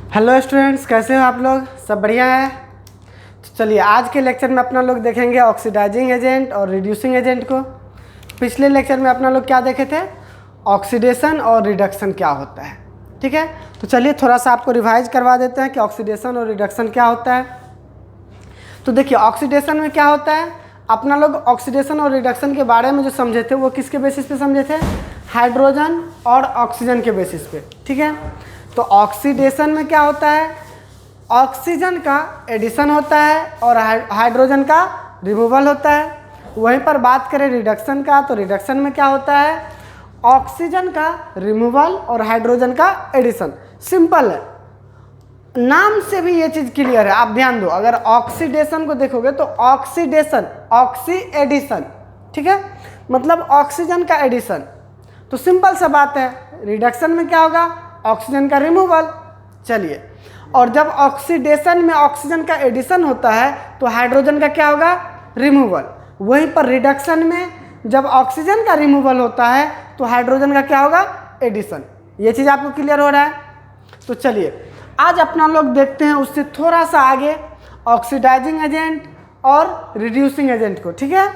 Hello students, कैसे हो आप लोग? सब बढ़िया है? तो चलिए आज के लेक्चर में अपना लोग देखेंगे ऑक्सीडाइजिंग एजेंट और रिड्यूसिंग एजेंट को। पिछले लेक्चर में अपना लोग क्या देखे थे? ऑक्सीडेशन और रिडक्शन क्या होता है। ठीक है, तो चलिए थोड़ा सा आपको रिवाइज करवा देते हैं कि ऑक्सीडेशन और रिडक्शन क्या होता है। तो देखिए ऑक्सीडेशन में क्या होता है, अपना लोग ऑक्सीडेशन और रिडक्शन के बारे में जो समझे थे वो किसके बेसिस पे समझे थे? हाइड्रोजन और ऑक्सीजन के बेसिस पे। ठीक है, तो ऑक्सीडेशन में क्या होता है? ऑक्सीजन का एडिशन होता है और हाइड्रोजन का रिमूवल होता है। वहीं पर बात करें रिडक्शन का, तो रिडक्शन में क्या होता है? ऑक्सीजन का रिमूवल और हाइड्रोजन का एडिशन। सिंपल है, नाम से भी ये चीज़ क्लियर है। आप ध्यान दो, अगर ऑक्सीडेशन को देखोगे तो ऑक्सीडेशन ऑक्सी एडिशन, ठीक है, मतलब ऑक्सीजन का एडिशन। तो सिंपल सा बात है, रिडक्शन में क्या होगा? ऑक्सीजन का रिमूवल। चलिए, और जब ऑक्सीडेशन में ऑक्सीजन का एडिशन होता है तो हाइड्रोजन का क्या होगा? रिमूवल। वहीं पर रिडक्शन में जब ऑक्सीजन का रिमूवल होता है तो हाइड्रोजन का क्या होगा? एडिशन। ये चीज़ आपको क्लियर हो रहा है? तो चलिए आज अपना लोग देखते हैं उससे थोड़ा सा आगे ऑक्सीडाइजिंग एजेंट और रिड्यूसिंग एजेंट को। ठीक है,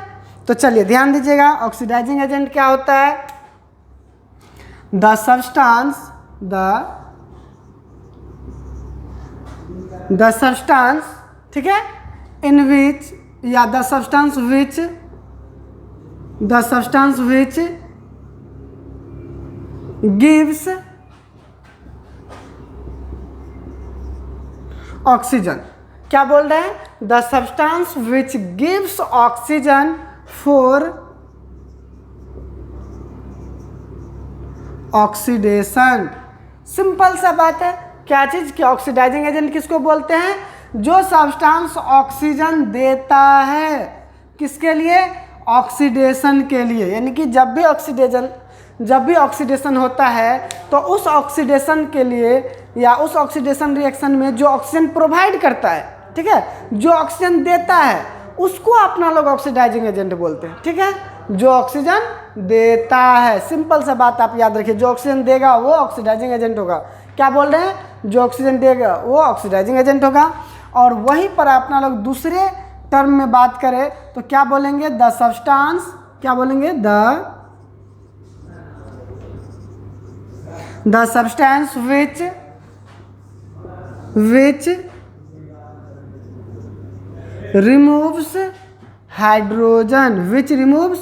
तो चलिए ध्यान दीजिएगा, ऑक्सीडाइजिंग एजेंट क्या होता है? द सब्सटेंस ठीक है, इन विच या the substance which gives oxygen. क्या बोल रहे हैं? The substance which gives oxygen for oxidation. Simple सा बात है, क्या चीज की ऑक्सीडाइजिंग एजेंट किसको बोलते हैं? जो सब्सटेंस ऑक्सीजन देता है किसके लिए? ऑक्सीडेशन के लिए। यानी कि जब भी ऑक्सीडेशन होता है तो उस ऑक्सीडेशन के लिए या उस ऑक्सीडेशन रिएक्शन में जो ऑक्सीजन प्रोवाइड करता है, ठीक है, जो ऑक्सीजन देता है उसको अपना लोग ऑक्सीडाइजिंग एजेंट बोलते हैं। ठीक है, जो ऑक्सीजन देता है, सिंपल सा बात आप याद रखिए, जो ऑक्सीजन देगा वो ऑक्सीडाइजिंग एजेंट होगा। क्या बोल रहे हैं? जो ऑक्सीजन देगा वो ऑक्सीडाइजिंग एजेंट होगा। और वहीं पर अपना लोग दूसरे टर्म में बात करें तो क्या बोलेंगे? द सब्सटेंस, क्या बोलेंगे? The substance which removes hydrogen, which removes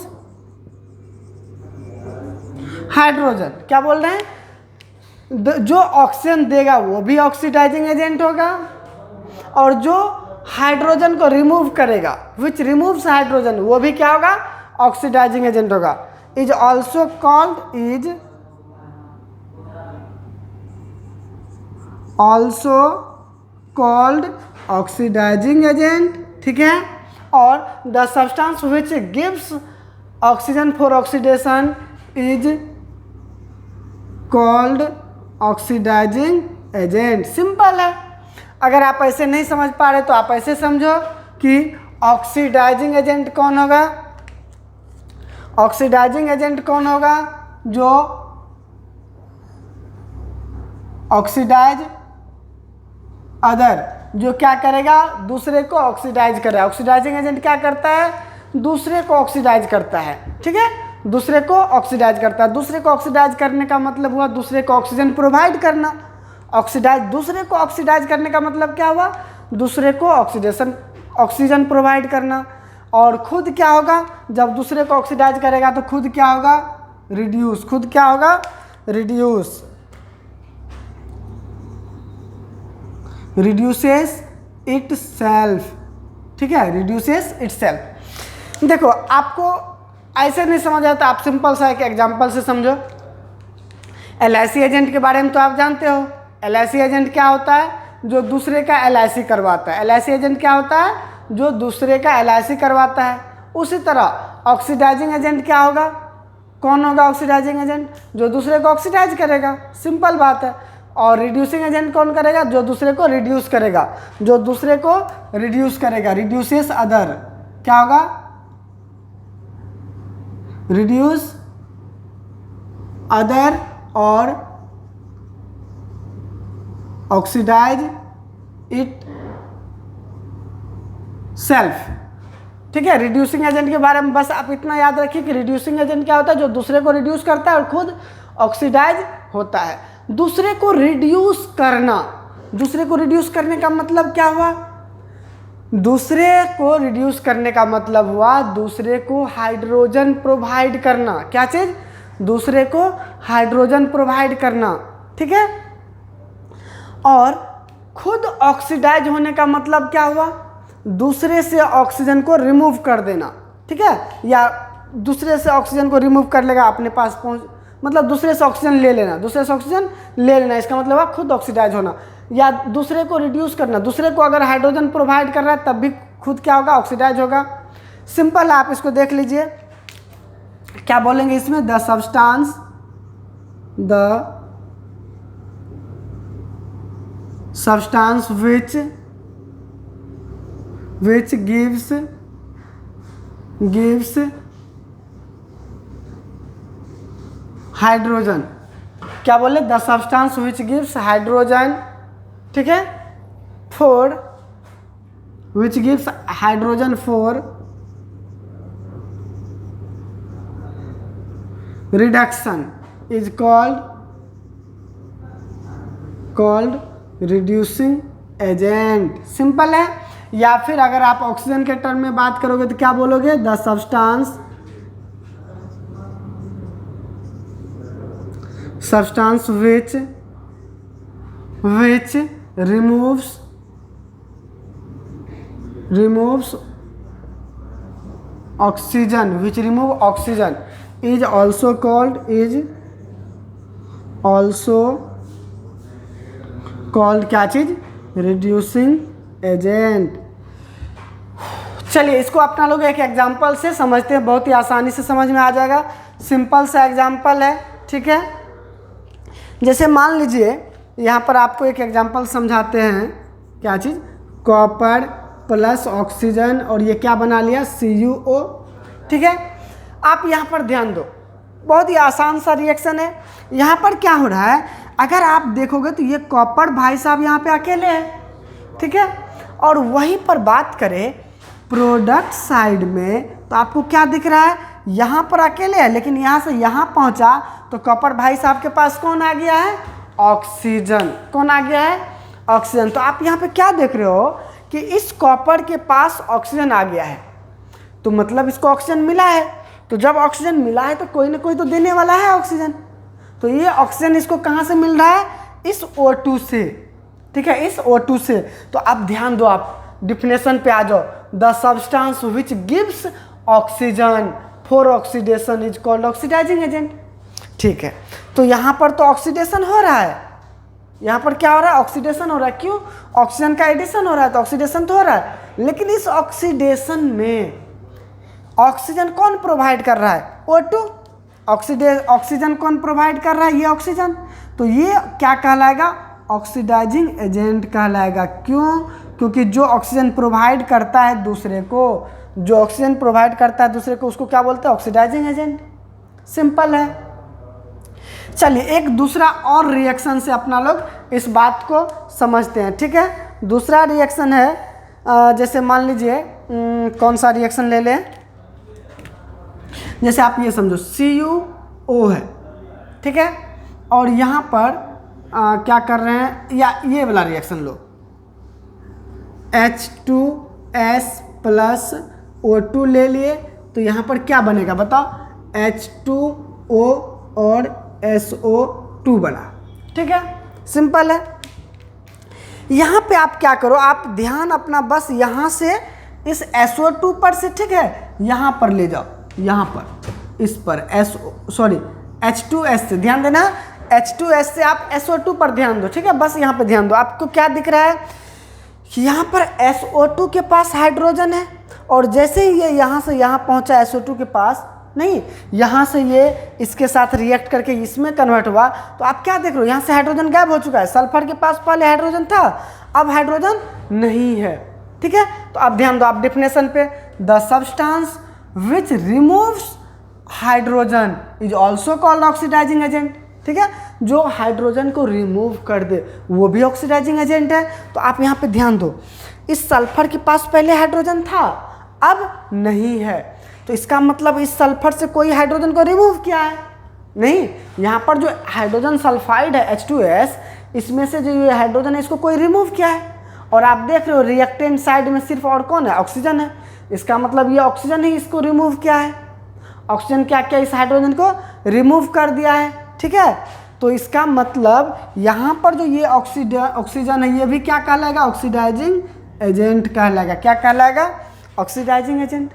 hydrogen. क्या बोल रहे हैं? जो ऑक्सीजन देगा वो भी ऑक्सीडाइजिंग एजेंट होगा और जो हाइड्रोजन को रिमूव करेगा, विच रिमूव्स हाइड्रोजन, वो भी क्या होगा? ऑक्सीडाइजिंग एजेंट होगा। Is also called oxidizing agent. ठीक है, और the substance which gives oxygen for oxidation is called oxidizing agent. Simple है, अगर आप ऐसे नहीं समझ पा रहे तो आप ऐसे समझो कि ऑक्सीडाइजिंग एजेंट कौन होगा? ऑक्सीडाइजिंग एजेंट कौन होगा? जो ऑक्सीडाइज अदर, जो क्या करेगा? दूसरे को ऑक्सीडाइज करेगा। ऑक्सीडाइजिंग एजेंट क्या करता है? दूसरे को ऑक्सीडाइज करता है। ठीक है, दूसरे को ऑक्सीडाइज करता है। दूसरे को ऑक्सीडाइज करने का मतलब हुआ दूसरे को ऑक्सीजन प्रोवाइड करना। दूसरे को ऑक्सीडाइज करने का मतलब क्या हुआ? दूसरे को ऑक्सीजन प्रोवाइड करना। और खुद क्या होगा? जब दूसरे को ऑक्सीडाइज करेगा तो खुद क्या होगा? रिड्यूस। खुद क्या होगा? Reduces itself. ठीक है, रिड्यूसेस इटसेल्फ। देखो आपको ऐसे नहीं समझ आता, आप सिंपल सा एक एग्जांपल से समझो। एलआईसी एजेंट के बारे में तो आप जानते हो। एलआईसी एजेंट क्या होता है? जो दूसरे का एलआईसी करवाता है। एलआईसी एजेंट क्या होता है? जो दूसरे का एलआईसी करवाता है। उसी तरह ऑक्सीडाइजिंग एजेंट क्या होगा? कौन होगा ऑक्सीडाइजिंग एजेंट? जो दूसरे को ऑक्सीडाइज करेगा। सिंपल बात है। और रिड्यूसिंग एजेंट कौन करेगा? जो दूसरे को रिड्यूस करेगा। जो दूसरे को रिड्यूस करेगा, रिड्यूसेस अदर। क्या होगा? रिड्यूस अदर और ऑक्सीडाइज इट सेल्फ। ठीक है, रिड्यूसिंग एजेंट के बारे में बस आप इतना याद रखिए कि रिड्यूसिंग एजेंट क्या होता है, जो दूसरे को रिड्यूस करता है और खुद ऑक्सीडाइज होता है। दूसरे को रिड्यूस करना, दूसरे को रिड्यूस करने का मतलब क्या हुआ? दूसरे को रिड्यूस करने का मतलब हुआ दूसरे को हाइड्रोजन प्रोवाइड करना। क्या चीज? दूसरे को हाइड्रोजन प्रोवाइड करना। ठीक है, और खुद ऑक्सीडाइज होने का मतलब क्या हुआ? दूसरे से ऑक्सीजन को रिमूव कर देना। ठीक है, या दूसरे से ऑक्सीजन को रिमूव कर लेगा, अपने पास पहुंच, मतलब दूसरे से ऑक्सीजन ले लेना, दूसरे से ऑक्सीजन ले लेना, इसका मतलब है खुद ऑक्सीडाइज होना। या दूसरे को रिड्यूस करना, दूसरे को अगर हाइड्रोजन प्रोवाइड कर रहा है तब भी खुद क्या होगा? ऑक्सीडाइज होगा। सिंपल है, आप इसको देख लीजिए। क्या बोलेंगे इसमें? The substance which gives hydrogen. क्या बोले? The substance which gives hydrogen. ठीक है, which gives hydrogen for reduction is called reducing agent. Simple है। या फिर अगर आप ऑक्सीजन के टर्म में बात करोगे तो क्या बोलोगे? The substance which removes oxygen is also called क्या चीज? Reducing agent. चलिए इसको अपना लोग एक एग्जांपल से समझते हैं, बहुत ही आसानी से समझ में आ जाएगा। सिंपल सा एग्जांपल है। ठीक है, जैसे मान लीजिए यहाँ पर आपको एक एग्जांपल समझाते हैं। क्या चीज़? कॉपर प्लस ऑक्सीजन और ये क्या बना लिया? CuO। ठीक है, आप यहाँ पर ध्यान दो, बहुत ही आसान सा रिएक्शन है। यहाँ पर क्या हो रहा है, अगर आप देखोगे तो ये कॉपर भाई साहब यहाँ पे अकेले हैं। ठीक है, और वहीं पर बात करें प्रोडक्ट साइड में तो आपको क्या दिख रहा है? यहाँ पर अकेले है, लेकिन यहाँ से यहाँ पहुँचा तो कॉपर भाई साहब के पास कौन आ गया है? ऑक्सीजन। कौन आ गया है? ऑक्सीजन। तो आप यहाँ पे क्या देख रहे हो कि इस कॉपर के पास ऑक्सीजन आ गया है, तो मतलब इसको ऑक्सीजन मिला है। तो जब ऑक्सीजन मिला है तो कोई ना कोई तो देने वाला है ऑक्सीजन। तो ये ऑक्सीजन इसको कहाँ से मिल रहा है? इस O2 से। ठीक है, इस O2 से। तो आप ध्यान दो, आप डिफिनेशन पे आ जाओ। The substance which gives oxygen for oxidation is called oxidizing agent. ठीक है, तो यहाँ पर तो ऑक्सीडेशन हो रहा है। यहाँ पर क्या हो रहा है? ऑक्सीडेशन हो रहा है। क्यों? ऑक्सीजन का एडिशन हो रहा है, तो ऑक्सीडेशन तो हो रहा है। लेकिन इस ऑक्सीडेशन में ऑक्सीजन कौन प्रोवाइड कर रहा है? O2। ऑक्सीजन कौन प्रोवाइड कर रहा है? ये ऑक्सीजन। तो ये क्या कहलाएगा? ऑक्सीडाइजिंग एजेंट कहलाएगा। क्यों? क्योंकि जो ऑक्सीजन प्रोवाइड करता है दूसरे को, उसको क्या बोलते हैं? Oxidising agent. सिंपल है। चलिए एक दूसरा और रिएक्शन से अपना लोग इस बात को समझते हैं। ठीक है, दूसरा रिएक्शन है, जैसे मान लीजिए कौन सा रिएक्शन ले लें। जैसे आप ये समझो CuO है। ठीक है, और यहाँ पर क्या कर रहे हैं, या ये वाला रिएक्शन लो, H2S प्लस O2 ले लिए, तो यहाँ पर क्या बनेगा बताओ? H2O और SO2 बना। ठीक है, सिंपल है। यहाँ पे आप क्या करो, आप ध्यान अपना बस यहाँ से इस SO2 पर से, ठीक है, यहाँ पर ले जाओ, यहाँ पर इस पर H2S से ध्यान देना, H2S से आप SO2 पर ध्यान दो। ठीक है, बस यहाँ पे ध्यान दो। आपको क्या दिख रहा है कि यहाँ पर SO2 के पास हाइड्रोजन है, और जैसे ही ये यहाँ से यहाँ पहुँचा SO2 के पास, नहीं, यहाँ से ये इसके साथ रिएक्ट करके इसमें कन्वर्ट हुआ, तो आप क्या देख रहे हो, यहाँ से हाइड्रोजन गायब हो चुका है। सल्फर के पास पहले हाइड्रोजन था, अब हाइड्रोजन नहीं है। ठीक है, तो आप ध्यान दो, आप डेफिनेशन पे, the substance which removes hydrogen is also called oxidizing agent. ठीक है, जो हाइड्रोजन को रिमूव कर दे वो भी ऑक्सीडाइजिंग एजेंट है। तो आप यहाँ पे ध्यान दो, इस सल्फर के पास पहले हाइड्रोजन था, अब नहीं है, तो इसका मतलब इस सल्फर से कोई हाइड्रोजन को रिमूव किया है नहीं। यहाँ पर जो हाइड्रोजन सल्फाइड है H2S, इसमें से जो ये हाइड्रोजन है इसको कोई रिमूव किया है। और आप देख रहे हो रिएक्टेंट साइड में सिर्फ और कौन है, ऑक्सीजन है। इसका मतलब ये ऑक्सीजन ही इसको रिमूव किया है, ऑक्सीजन क्या क्या इस हाइड्रोजन को रिमूव कर दिया है, ठीक है। तो इसका मतलब यहाँ पर जो ये ऑक्सीजन है ये भी क्या कहलाएगा, ऑक्सीडाइजिंग एजेंट कहलाएगा। क्या कहलाएगा, ऑक्सीडाइजिंग एजेंट।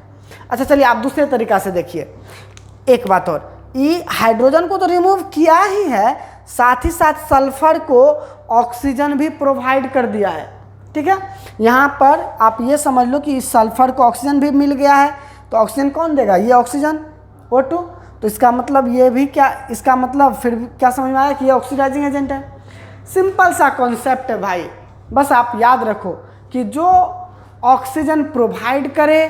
अच्छा चलिए आप दूसरे तरीका से देखिए, एक बात और, ये हाइड्रोजन को तो रिमूव किया ही है, साथ ही साथ सल्फर को ऑक्सीजन भी प्रोवाइड कर दिया है, ठीक है। यहाँ पर आप ये समझ लो कि इस सल्फर को ऑक्सीजन भी मिल गया है, तो ऑक्सीजन कौन देगा, ये ऑक्सीजन O2। तो इसका मतलब ये भी क्या, इसका मतलब फिर भी क्या समझ में आया कि ये ऑक्सीडाइजिंग एजेंट है। सिंपल सा कॉन्सेप्ट है भाई, बस आप याद रखो कि जो ऑक्सीजन प्रोवाइड करे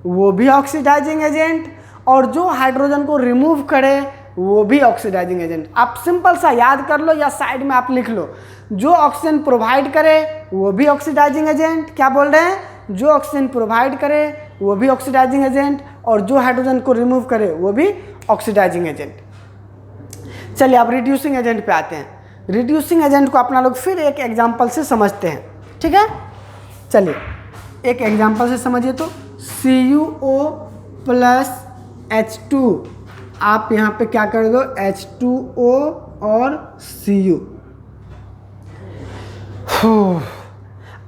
वो भी ऑक्सीडाइजिंग एजेंट, और जो हाइड्रोजन को रिमूव करे वो भी ऑक्सीडाइजिंग एजेंट। आप सिंपल सा याद कर लो या साइड में आप लिख लो, जो ऑक्सीजन प्रोवाइड करे वो भी ऑक्सीडाइजिंग एजेंट। क्या बोल रहे हैं, जो ऑक्सीजन प्रोवाइड करे वो भी ऑक्सीडाइजिंग एजेंट, और जो हाइड्रोजन को रिमूव करे वो भी ऑक्सीडाइजिंग एजेंट। चलिए अब रिड्यूसिंग एजेंट पे आते हैं। रिड्यूसिंग एजेंट को अपना लोग फिर एक एग्जाम्पल से समझते हैं, ठीक है। चलिए एक एग्जाम्पल से समझिए, तो CuO प्लस H2, आप यहाँ पे क्या कर दो, H2O और Cu।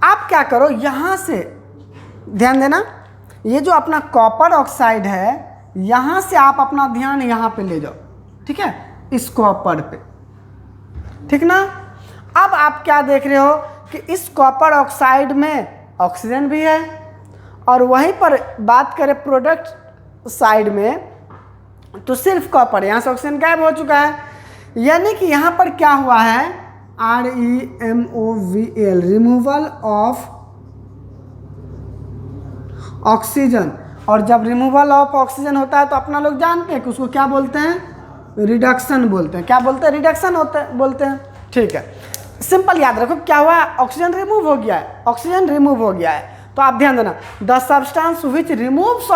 आप क्या करो, यहाँ से ध्यान देना, ये जो अपना कॉपर ऑक्साइड है यहाँ से आप अपना ध्यान यहाँ पे ले जाओ, ठीक है, इस कॉपर पे, ठीक ना। अब आप क्या देख रहे हो कि इस कॉपर ऑक्साइड में ऑक्सीजन भी है, और वहीं पर बात करें प्रोडक्ट साइड में तो सिर्फ कॉपर, यहाँ से ऑक्सीजन गायब हो चुका है। यानी कि यहाँ पर क्या हुआ है, REMOVAL, रिमूवल ऑफ ऑक्सीजन। और जब रिमूवल ऑफ ऑक्सीजन होता है तो अपना लोग जानते हैं कि उसको क्या बोलते हैं, रिडक्शन बोलते हैं। क्या बोलते हैं, रिडक्शन होता है बोलते हैं, ठीक है। सिंपल याद रखो, क्या हुआ, ऑक्सीजन रिमूव हो गया है, ऑक्सीजन रिमूव हो गया है। तो आप ध्यान देना, the substance which removes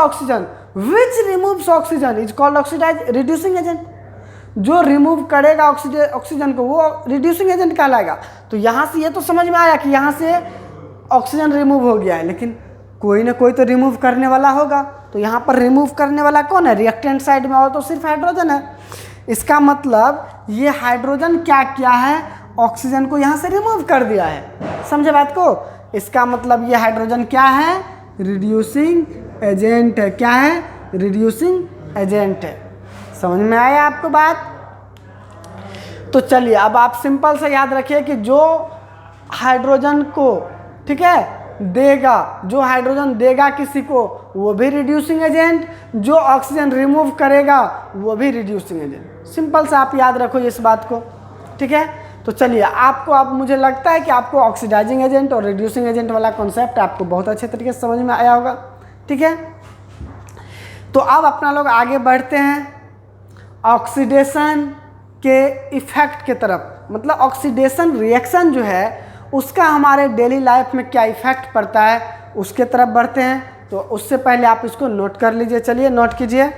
oxygen is called oxidize reducing agent. जो रिमूव करेगा ऑक्सीजन को वो रिड्यूसिंग एजेंट कहलाएगा। तो यहाँ से ये तो समझ में आया कि यहाँ से ऑक्सीजन रिमूव हो गया है, लेकिन कोई ना कोई तो रिमूव करने वाला होगा। तो यहाँ पर रिमूव करने वाला कौन है, रिएक्टेंट साइड में, और तो सिर्फ हाइड्रोजन है। इसका मतलब ये हाइड्रोजन क्या किया है, ऑक्सीजन को यहाँ से रिमूव कर दिया है। समझे बात को, इसका मतलब ये हाइड्रोजन क्या है, रिड्यूसिंग एजेंट है। क्या है, रिड्यूसिंग एजेंट है। समझ में आया आपको बात। तो चलिए अब आप सिंपल से याद रखिए कि जो हाइड्रोजन को, ठीक है, देगा, जो हाइड्रोजन देगा किसी को वो भी रिड्यूसिंग एजेंट, जो ऑक्सीजन रिमूव करेगा वो भी रिड्यूसिंग एजेंट। सिंपल से आप याद रखो इस बात को, ठीक है। तो चलिए आपको, अब मुझे लगता है कि आपको ऑक्सीडाइजिंग एजेंट और रिड्यूसिंग एजेंट वाला कॉन्सेप्ट आपको बहुत अच्छे तरीके से समझ में आया होगा, ठीक है। तो अब अपना लोग आगे बढ़ते हैं ऑक्सीडेशन के इफेक्ट के तरफ। मतलब ऑक्सीडेशन रिएक्शन जो है उसका हमारे डेली लाइफ में क्या इफेक्ट पड़ता है उसके तरफ बढ़ते हैं। तो उससे पहले आप इसको नोट कर लीजिए, चलिए नोट कीजिए।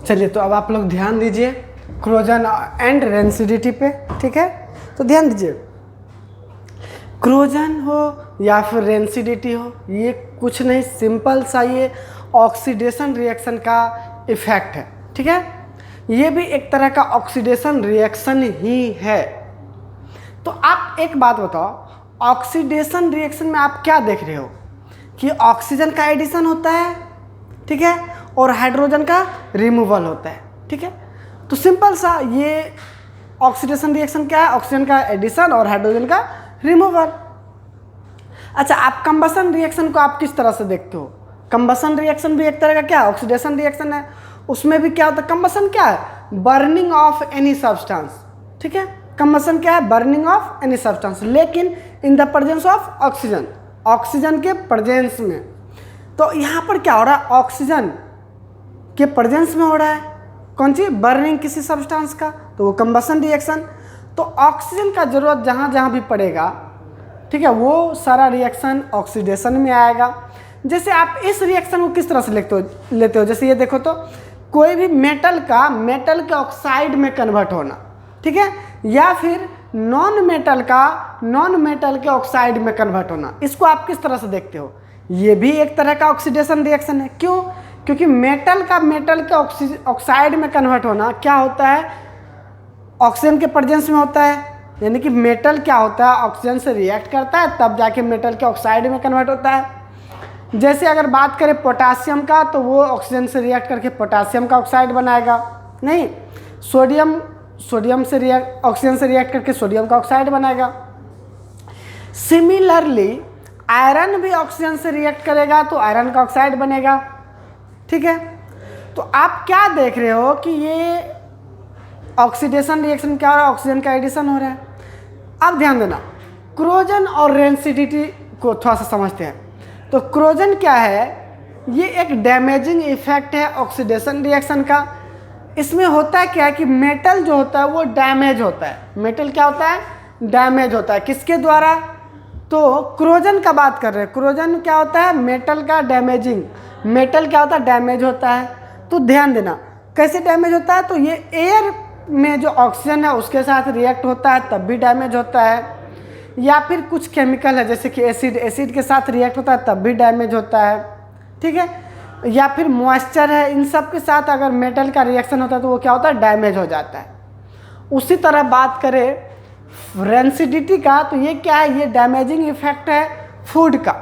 चलिए तो अब आप लोग ध्यान दीजिए क्रोजन एंड रेंसिडिटी पे, ठीक है। तो ध्यान दीजिए, क्रोजन हो या फिर रेंसिडिटी हो, ये कुछ नहीं, सिंपल सा ये ऑक्सीडेशन रिएक्शन का इफेक्ट है, ठीक है। ये भी एक तरह का ऑक्सीडेशन रिएक्शन ही है। तो आप एक बात बताओ, ऑक्सीडेशन रिएक्शन में आप क्या देख रहे हो कि ऑक्सीजन का एडिशन होता है, ठीक है, और हाइड्रोजन का रिमूवल होता है, ठीक है। तो सिंपल सा ये ऑक्सीडेशन रिएक्शन क्या है, ऑक्सीजन का एडिशन और हाइड्रोजन का रिमूवल। अच्छा, आप कंबसन रिएक्शन को आप किस तरह से देखते हो? कंबसन रिएक्शन भी एक तरह का क्या ऑक्सीडेशन रिएक्शन है। उसमें भी क्या होता है, कंबसन क्या है, बर्निंग ऑफ एनी सब्सटेंस, ठीक है। कंबसन क्या है, बर्निंग ऑफ एनी सब्सटेंस, लेकिन in the presence of oxygen, oxygen के प्रेजेंस में। तो यहाँ पर क्या हो रहा है, ऑक्सीजन के प्रेजेंस में हो रहा है कौन सी, बर्निंग किसी सब्सटेंस का, तो वो कंबशन रिएक्शन। तो ऑक्सीजन का जरूरत जहाँ जहाँ भी पड़ेगा, ठीक है, वो सारा रिएक्शन ऑक्सीडेशन में आएगा। जैसे आप इस रिएक्शन को किस तरह से लेते हो, जैसे ये देखो तो कोई भी मेटल के ऑक्साइड में कन्वर्ट होना, ठीक है, या फिर नॉन मेटल के ऑक्साइड में कन्वर्ट होना, इसको आप किस तरह से देखते हो, ये भी एक तरह का ऑक्सीडेशन रिएक्शन है। क्यों? क्योंकि मेटल के ऑक्साइड में कन्वर्ट होना क्या होता है, ऑक्सीजन के प्रेजेंस में होता है, यानी कि मेटल क्या होता है, ऑक्सीजन से रिएक्ट करता है तब जाके मेटल के ऑक्साइड में कन्वर्ट होता है। जैसे अगर बात करें पोटासियम का, तो वो ऑक्सीजन से रिएक्ट करके पोटासियम का ऑक्साइड बनाएगा, नहीं, ऑक्सीजन से रिएक्ट करके सोडियम का ऑक्साइड बनाएगा। सिमिलरली आयरन भी ऑक्सीजन से रिएक्ट करेगा तो आयरन का ऑक्साइड बनेगा, ठीक है। तो आप क्या देख रहे हो कि ये ऑक्सीडेशन रिएक्शन क्या हो रहा है, ऑक्सीजन का एडिशन हो रहा है। अब ध्यान देना, क्रोजन और रेंसिडिटी को थोड़ा सा समझते हैं। तो क्रोजन क्या है, ये एक डैमेजिंग इफेक्ट है ऑक्सीडेशन रिएक्शन का। इसमें होता है क्या है कि मेटल जो होता है वो डैमेज होता है, मेटल क्या होता है, डैमेज होता है, किसके द्वारा, तो क्रोजन का बात कर रहे हैं। क्रोजन क्या होता है, मेटल का डैमेजिंग, मेटल क्या होता है, डैमेज होता है। तो ध्यान देना कैसे डैमेज होता है, तो ये एयर में जो ऑक्सीजन है उसके साथ रिएक्ट होता है तब भी डैमेज होता है, या फिर कुछ केमिकल है जैसे कि एसिड के साथ रिएक्ट होता है तब भी डैमेज होता है, ठीक है, या फिर मॉइस्चर है, इन सब के साथ अगर मेटल का रिएक्शन होता है तो वो क्या होता है, डैमेज हो जाता है। उसी तरह बात करें रेंसिडिटी का, तो ये क्या है, ये डैमेजिंग इफेक्ट है फूड का।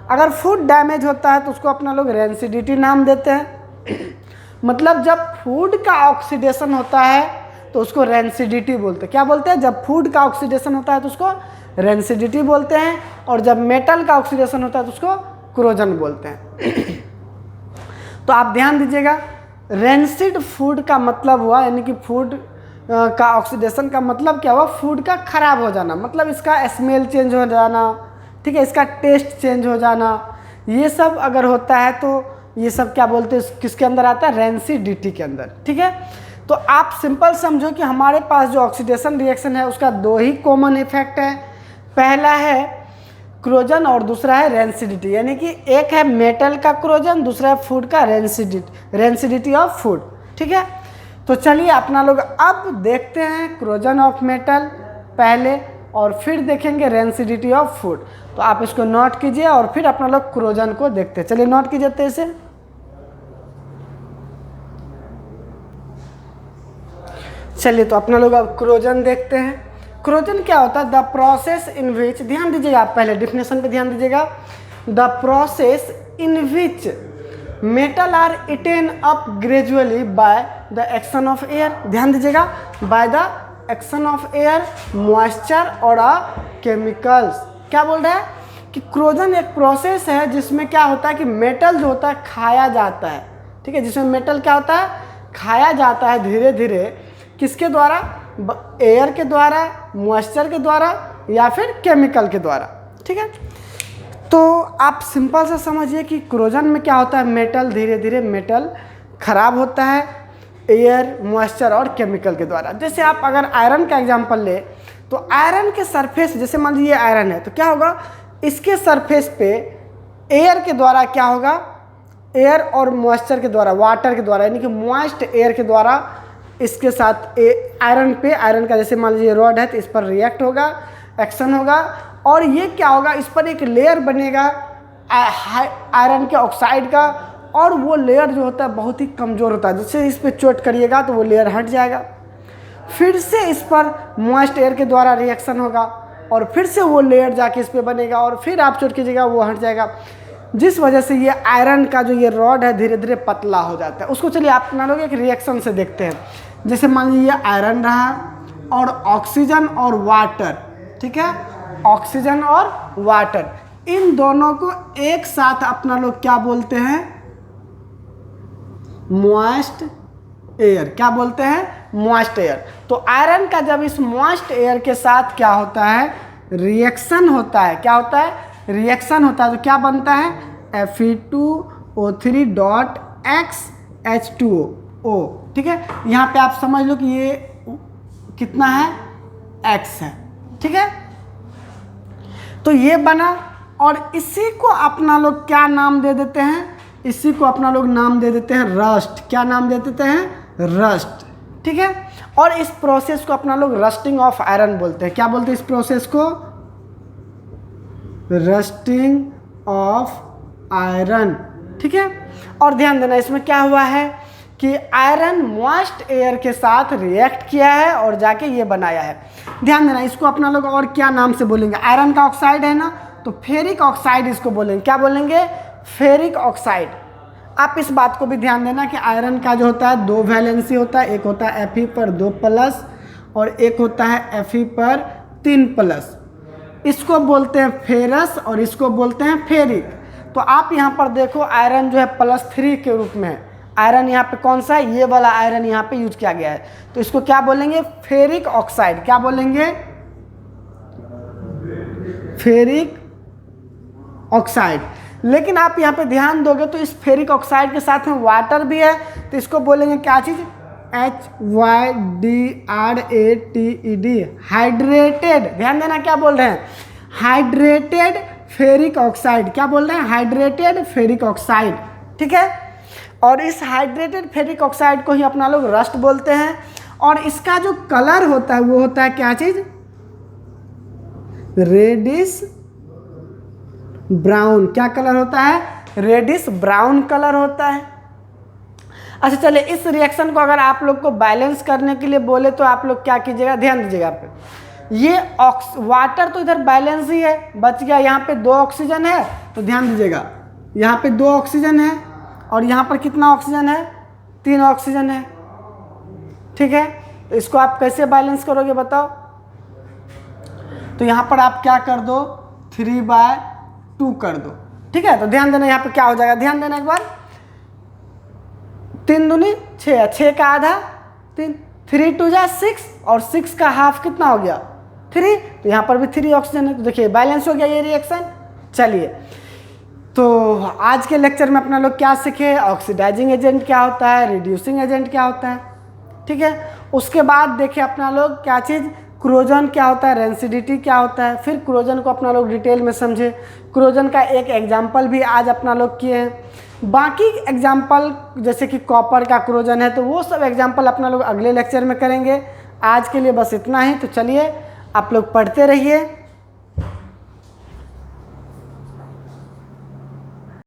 अगर फूड डैमेज होता है तो उसको अपना लोग रेंसिडिटी नाम देते हैं। मतलब जब फूड का ऑक्सीडेशन होता है तो उसको रेंसिडिटी बोलते हैं। क्या बोलते हैं, जब फूड का ऑक्सीडेशन होता है तो उसको रेंसिडिटी बोलते हैं, और जब मेटल का ऑक्सीडेशन होता है तो उसको क्रोजन बोलते हैं। तो आप ध्यान दीजिएगा, रेंसिड फूड का मतलब हुआ, यानी कि फूड का ऑक्सीडेशन का मतलब क्या हुआ, फूड का खराब हो जाना, मतलब इसका स्मेल चेंज हो जाना, ठीक है, इसका टेस्ट चेंज हो जाना, ये सब अगर होता है तो ये सब क्या बोलते हैं, किसके अंदर आता है, रेंसिडिटी के अंदर, ठीक है। तो आप सिंपल समझो कि हमारे पास जो ऑक्सीडेशन रिएक्शन है उसका दो ही कॉमन इफेक्ट है, पहला है क्रोजन और दूसरा है रेंसिडिटी, यानी कि एक है मेटल का क्रोजन, दूसरा है फूड का रेंसिडिटी ऑफ फूड, ठीक है। तो चलिए अपना लोग अब देखते हैं क्रोजन ऑफ मेटल पहले, और फिर देखेंगे रेंसिडिटी ऑफ फूड। तो आप इसको नोट कीजिए और फिर अपना लोग क्रोजन को देखते हैं। चलिए नोट कीजिए इसे। चलिए तो अपना लोग अब क्रोजन देखते हैं। क्रोजन क्या होता है, द प्रोसेस इन विच, ध्यान दीजिएगा आप पहले डिफिनेशन पे ध्यान दीजिएगा, the process in which metal are eaten up gradually by the action of air, ध्यान दीजिएगा, by the action of air, moisture और केमिकल्स। क्या बोल रहा है कि क्रोजन एक प्रोसेस है जिसमें क्या होता है कि मेटल जो होता है खाया जाता है, ठीक है, जिसमें मेटल क्या होता है, खाया जाता है धीरे धीरे, किसके द्वारा, एयर के द्वारा, मॉइस्चर के द्वारा, या फिर केमिकल के द्वारा, ठीक है। तो आप सिंपल सा समझिए कि क्रोजन में क्या होता है, मेटल धीरे धीरे मेटल खराब होता है एयर, मॉइस्चर और केमिकल के द्वारा। जैसे आप अगर आयरन का एग्जांपल ले, तो आयरन के सरफेस, जैसे मान लीजिए आयरन है, तो क्या होगा, इसके सरफेस पे एयर के द्वारा क्या होगा, एयर और मॉइस्चर के द्वारा, वाटर के द्वारा, यानी कि मॉइस्ट एयर के द्वारा इसके साथ आयरन पे, आयरन का जैसे मान लीजिए रॉड है तो इस पर रिएक्ट होगा, एक्शन होगा, और ये क्या होगा, इस पर एक लेयर बनेगा आयरन के ऑक्साइड का, और वो लेयर जो होता है बहुत ही कमज़ोर होता है, जैसे इस पर चोट करिएगा तो वो लेयर हट जाएगा, फिर से इस पर मॉइस्ट एयर के द्वारा रिएक्शन होगा, और फिर से वो लेयर जाके इस पर बनेगा, और फिर आप चोट कीजिएगा वो हट जाएगा, जिस वजह से ये आयरन का जो ये रॉड है धीरे धीरे पतला हो जाता है। उसको चलिए आप अपना लोग एक रिएक्शन से देखते हैं। जैसे मान लीजिए आयरन रहा और ऑक्सीजन और वाटर, ठीक है, ऑक्सीजन और वाटर, इन दोनों को एक साथ अपना लोग क्या बोलते हैं, मॉइस्ट एयर। क्या बोलते हैं, मॉइस्ट एयर। तो आयरन का जब इस मॉइस्ट एयर के साथ क्या होता है, रिएक्शन होता है, क्या होता है, रिएक्शन होता है, तो क्या बनता है, Fe2O3 डॉट XH2O। ठीक है, यहाँ पे आप समझ लो कि ये कितना है, X है। ठीक है, तो ये बना और इसी को अपना लोग क्या नाम दे देते हैं, इसी को अपना लोग नाम दे देते हैं रस्ट। क्या नाम दे देते हैं, रस्ट। ठीक है, और इस प्रोसेस को अपना लोग रस्टिंग ऑफ आयरन बोलते हैं। क्या बोलते हैं इस प्रोसेस को, रस्टिंग ऑफ आयरन। ठीक है, और ध्यान देना इसमें क्या हुआ है कि आयरन मॉइस्ट एयर के साथ रिएक्ट किया है और जाके ये बनाया है। ध्यान देना, इसको अपना लोग और क्या नाम से बोलेंगे, आयरन का ऑक्साइड है ना, तो फेरिक ऑक्साइड इसको बोलेंगे। क्या बोलेंगे, फेरिक ऑक्साइड। आप इस बात को भी ध्यान देना कि आयरन का जो होता है 2 वैलेंसी होता है, एक होता है Fe पर 2 प्लस और एक होता है Fe पर 3 प्लस। इसको बोलते हैं फेरस और इसको बोलते हैं फेरिक। तो आप यहाँ पर देखो आयरन जो है +3 के रूप में है। आयरन यहाँ पे कौन सा है, ये वाला आयरन यहाँ पे यूज किया गया है, तो इसको क्या बोलेंगे, फेरिक ऑक्साइड। क्या बोलेंगे, फेरिक ऑक्साइड। लेकिन आप यहाँ पे ध्यान दोगे तो इस फेरिक ऑक्साइड के साथ में वाटर भी है, तो इसको बोलेंगे क्या चीज़, HYDRATED, हाइड्रेटेड। ध्यान देना क्या बोल रहे हैं, हाइड्रेटेड फेरिक ऑक्साइड। क्या बोल रहे हैं, हाइड्रेटेड फेरिक ऑक्साइड। ठीक है, और इस हाइड्रेटेड फेरिक ऑक्साइड को ही अपना लोग रस्ट बोलते हैं। और इसका जो कलर होता है वो होता है क्या चीज़, रेडिश ब्राउन। क्या कलर होता है, रेडिश ब्राउन कलर होता है। अच्छा चलिए, इस रिएक्शन को अगर आप लोग को बैलेंस करने के लिए बोले तो आप लोग क्या कीजिएगा, ध्यान दीजिएगा पे, ये वाटर तो इधर बैलेंस ही है, बच गया यहाँ पे 2 ऑक्सीजन है, तो ध्यान दीजिएगा यहाँ पे 2 ऑक्सीजन है और यहाँ पर कितना ऑक्सीजन है, 3 ऑक्सीजन है। ठीक है, तो इसको आप कैसे बैलेंस करोगे बताओ, तो यहाँ पर आप क्या कर दो, 3/2 कर दो। ठीक है, तो ध्यान देना यहाँ पे क्या हो जाएगा, ध्यान देना एक बार, 3 दूनी 6, 6 का आधा 3, 3 2 जा 6 और 6 का हाफ कितना हो गया 3, तो यहाँ पर भी 3 ऑक्सीजन है, तो देखिए बैलेंस हो गया ये रिएक्शन। चलिए, तो आज के लेक्चर में अपना लोग क्या सीखे, ऑक्सीडाइजिंग एजेंट क्या होता है, रिड्यूसिंग एजेंट क्या होता है। ठीक है, उसके बाद देखें अपना लोग क्या चीज़, क्रोजन क्या होता है, रेंसिडिटी क्या होता है, फिर क्रोजन को अपना लोग डिटेल में समझे। क्रोजन का एक एग्जाम्पल भी आज अपना लोग किए हैं। बाकी एग्जाम्पल जैसे कि कॉपर का क्रोजन है, तो वो सब एग्जाम्पल अपना लोग अगले लेक्चर में करेंगे। आज के लिए बस इतना ही, तो चलिए आप लोग पढ़ते रहिए।